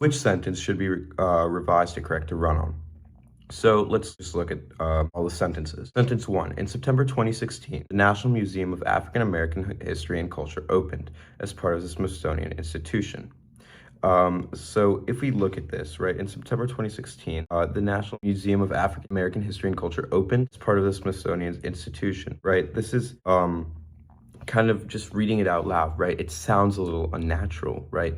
Which sentence should be revised to correct a run-on? So let's just look at all the sentences. Sentence 1. In September 2016, the National Museum of African American History and Culture opened as part of the Smithsonian Institution. So if we look at this, right, in September 2016, the National Museum of African American History and Culture opened as part of the Smithsonian Institution, right? This is kind of just reading it out loud, right? It sounds a little unnatural, right?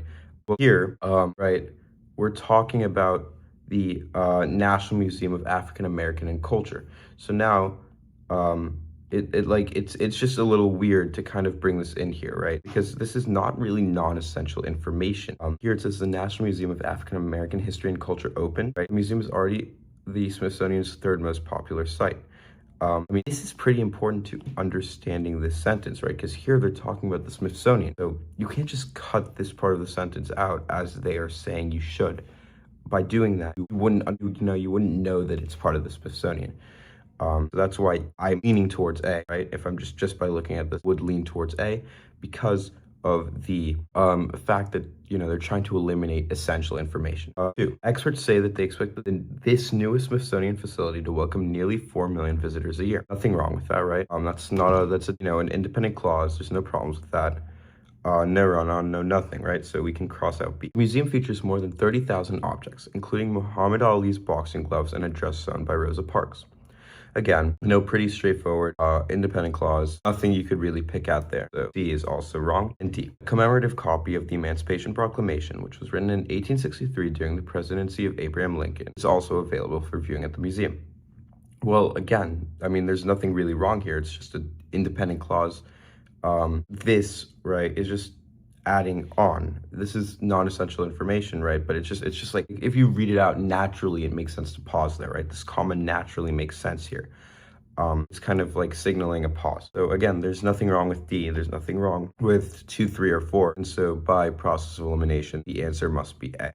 Well, here, right, we're talking about the National Museum of African American and Culture. So now, it's just a little weird to kind of bring this in here, right? Because this is not really non-essential information. Here it says the National Museum of African American History and Culture open, right? The museum is already the Smithsonian's third most popular site. I mean, this is pretty important to understanding this sentence, right? Because here they're talking about the Smithsonian. So you can't just cut this part of the sentence out as they are saying you should. By doing that, you wouldn't know that it's part of the Smithsonian. So that's why I'm leaning towards A, right? If I'm just by looking at this, would lean towards A because of the fact that, they're trying to eliminate essential information. 2, experts say that they expect this newest Smithsonian facility to welcome nearly 4 million visitors a year. Nothing wrong with that, right? That's an independent clause. There's no problems with that. No run-on, no nothing, right? So we can cross out B. The museum features more than 30,000 objects, including Muhammad Ali's boxing gloves and a dress sewn by Rosa Parks. Again, pretty straightforward, independent clause, nothing you could really pick out there. So D is also wrong. And D, a commemorative copy of the Emancipation Proclamation, which was written in 1863 during the presidency of Abraham Lincoln, is also available for viewing at the museum. Well, again, I mean, there's nothing really wrong here. It's just an independent clause. This, right, is just adding on. This is non-essential information, right? But it's just like, if you read it out naturally, it makes sense to pause there, right? This comma naturally makes sense here. It's kind of like signaling a pause. So again, there's nothing wrong with D. There's nothing wrong with 2, 3, or 4. And so by process of elimination, the answer must be A.